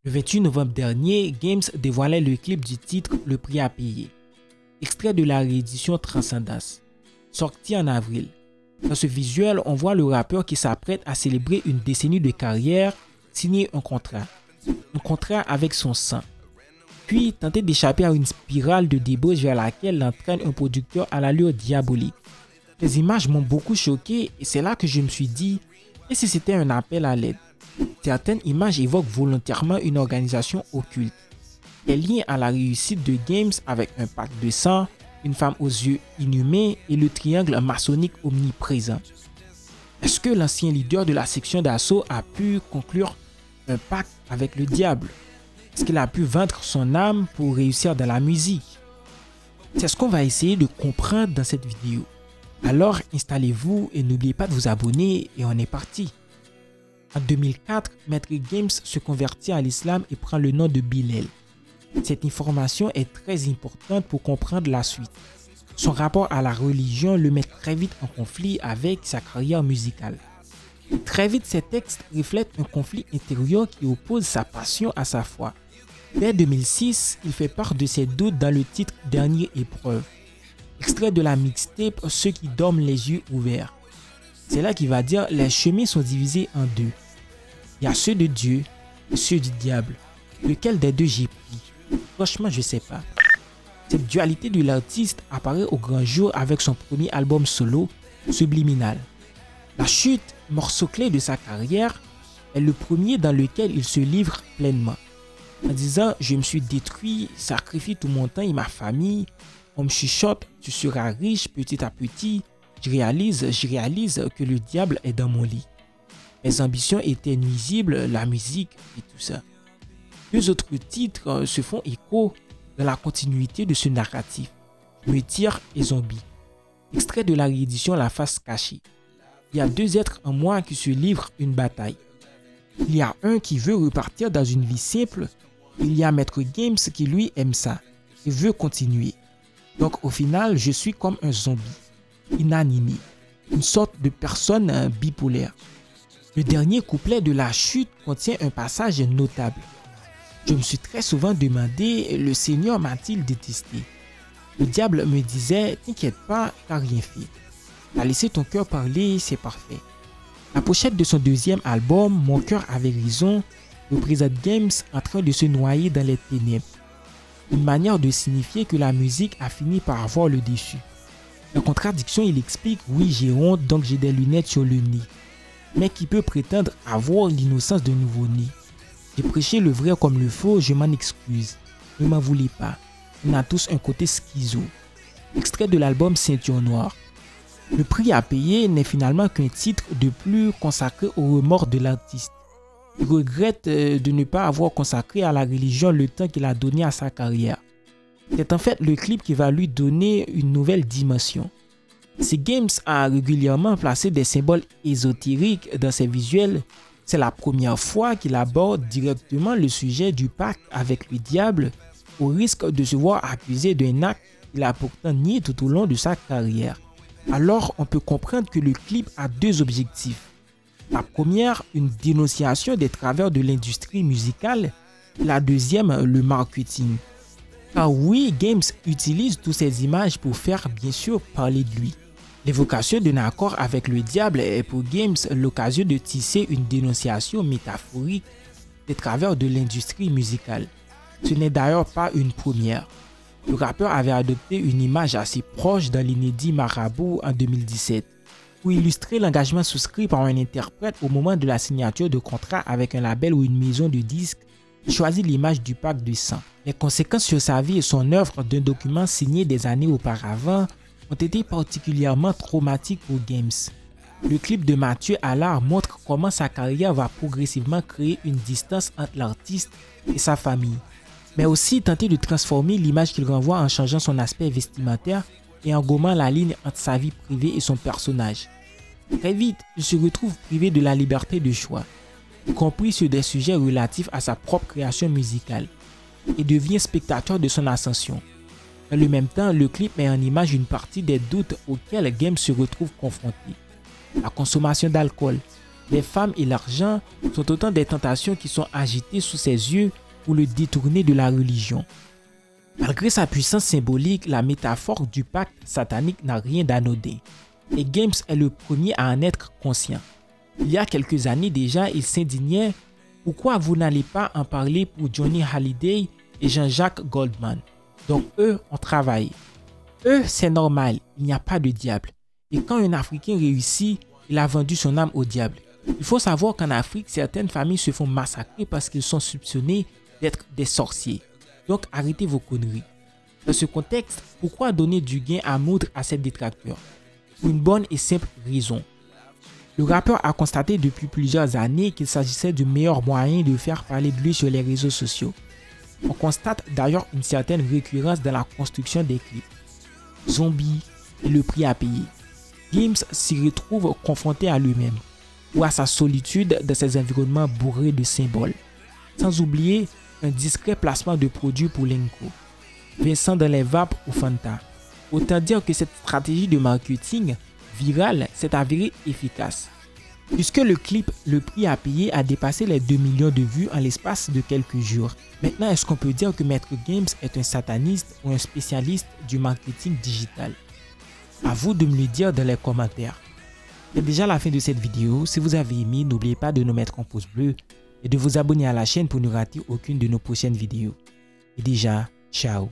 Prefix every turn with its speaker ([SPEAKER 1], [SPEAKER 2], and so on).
[SPEAKER 1] Le 28 novembre dernier, Games dévoilait le clip du titre Le prix à payer, extrait de la réédition Transcendence, sorti en avril. Dans ce visuel, on voit le rappeur qui s'apprête à célébrer une décennie de carrière, signer un contrat avec son sang, puis tenter d'échapper à une spirale de débauche vers laquelle l'entraîne un producteur à l'allure diabolique. Ces images m'ont beaucoup choqué et c'est là que je me suis dit, et si c'était un appel à l'aide? Certaines images évoquent volontairement une organisation occulte. Elle liée à la réussite de Games avec un pacte de sang, une femme aux yeux inhumés et le triangle maçonnique omniprésent. Est-ce que l'ancien leader de la section d'assaut a pu conclure un pacte avec le diable? Est-ce qu'il a pu vendre son âme pour réussir dans la musique? C'est ce qu'on va essayer de comprendre dans cette vidéo. Alors installez-vous et n'oubliez pas de vous abonner et on est parti. En 2004, Maître Games se convertit à l'islam et prend le nom de Bilal. Cette information est très importante pour comprendre la suite. Son rapport à la religion le met très vite en conflit avec sa carrière musicale. Très vite, ces textes reflètent un conflit intérieur qui oppose sa passion à sa foi. Dès 2006, il fait part de ses doutes dans le titre Dernière épreuve, extrait de la mixtape Ceux qui dorment les yeux ouverts. C'est là qu'il va dire les chemins sont divisés en deux. Il y a ceux de Dieu et ceux du diable. Lequel des deux j'ai pris? Franchement, je sais pas. Cette dualité de l'artiste apparaît au grand jour avec son premier album solo, Subliminal. La chute, morceau clé de sa carrière, est le premier dans lequel il se livre pleinement. En disant « Je me suis détruit, sacrifié tout mon temps et ma famille, on me chuchote, tu seras riche petit à petit, je réalise que le diable est dans mon lit. Mes ambitions étaient nuisibles, la musique et tout ça. » Deux autres titres se font écho dans la continuité de ce narratif, Me tire et Zombie, extrait de la réédition La face cachée. Il y a deux êtres en moi qui se livrent une bataille. Il y a un qui veut repartir dans une vie simple, il y a Maître Games qui lui aime ça et veut continuer. Donc au final, je suis comme un zombie, inanimé, une sorte de personne bipolaire. Le dernier couplet de La chute contient un passage notable. Je me suis très souvent demandé, le Seigneur m'a-t-il détesté? Le diable me disait, t'inquiète pas, t'as rien fait. T'as laissé ton cœur parler, c'est parfait. La pochette de son deuxième album, Mon cœur avait raison, représente Games en train de se noyer dans les ténèbres. Une manière de signifier que la musique a fini par avoir le dessus. En contradiction, il explique, oui j'ai honte donc j'ai des lunettes sur le nez. Mais qui peut prétendre avoir l'innocence d'un nouveau-né? J'ai prêché le vrai comme le faux, je m'en excuse. Ne m'en voulez pas. On a tous un côté schizo. Extrait de l'album Ceinture Noire. Le prix à payer n'est finalement qu'un titre de plus consacré au remords de l'artiste. Il regrette de ne pas avoir consacré à la religion le temps qu'il a donné à sa carrière. C'est en fait le clip qui va lui donner une nouvelle dimension. Si Games a régulièrement placé des symboles ésotériques dans ses visuels, c'est la première fois qu'il aborde directement le sujet du pacte avec le diable, au risque de se voir accusé d'un acte qu'il a pourtant nié tout au long de sa carrière. Alors on peut comprendre que le clip a deux objectifs. La première, une dénonciation des travers de l'industrie musicale. La deuxième, le marketing. Car oui, Games utilise toutes ces images pour faire bien sûr parler de lui. L'évocation d'un accord avec le diable est pour Games l'occasion de tisser une dénonciation métaphorique des travers de l'industrie musicale. Ce n'est d'ailleurs pas une première. Le rappeur avait adopté une image assez proche dans l'inédit Marabout en 2017, pour illustrer l'engagement souscrit par un interprète au moment de la signature de contrat avec un label ou une maison de disques. Il choisit l'image du pacte de sang. Les conséquences sur sa vie et son œuvre d'un document signé des années auparavant ont été particulièrement traumatiques pour Games. Le clip de Mathieu Allard montre comment sa carrière va progressivement créer une distance entre l'artiste et sa famille, mais aussi tenter de transformer l'image qu'il renvoie en changeant son aspect vestimentaire et en gommant la ligne entre sa vie privée et son personnage. Très vite, il se retrouve privé de la liberté de choix, y compris sur des sujets relatifs à sa propre création musicale, et devient spectateur de son ascension. Dans le même temps, le clip met en image une partie des doutes auxquels Games se retrouve confronté. La consommation d'alcool, les femmes et l'argent sont autant des tentations qui sont agitées sous ses yeux pour le détourner de la religion. Malgré sa puissance symbolique, la métaphore du pacte satanique n'a rien d'anodin. Et Games est le premier à en être conscient. Il y a quelques années déjà, il s'indignait « Pourquoi vous n'allez pas en parler pour Johnny Hallyday et Jean-Jacques Goldman ?» Donc eux ont travaillé. Eux, c'est normal, il n'y a pas de diable. Et quand un Africain réussit, il a vendu son âme au diable. Il faut savoir qu'en Afrique, certaines familles se font massacrer parce qu'ils sont soupçonnés d'être des sorciers. Donc arrêtez vos conneries. Dans ce contexte, pourquoi donner du gain à moudre à ces détracteurs? Pour une bonne et simple raison. Le rappeur a constaté depuis plusieurs années qu'il s'agissait du meilleur moyen de faire parler de lui sur les réseaux sociaux. On constate d'ailleurs une certaine récurrence dans la construction des clips. Zombie et le prix à payer. Games s'y retrouve confronté à lui-même ou à sa solitude dans ses environnements bourrés de symboles. Sans oublier un discret placement de produits pour Lenko, Vincent dans les vapes ou Fanta. Autant dire que cette stratégie de marketing virale s'est avérée efficace. Puisque le clip Le prix à payer a dépassé les 2 millions de vues en l'espace de quelques jours. Maintenant, est-ce qu'on peut dire que Maître Games est un sataniste ou un spécialiste du marketing digital? À vous de me le dire dans les commentaires. C'est déjà la fin de cette vidéo. Si vous avez aimé, n'oubliez pas de nous mettre un pouce bleu et de vous abonner à la chaîne pour ne rater aucune de nos prochaines vidéos. Et déjà, ciao!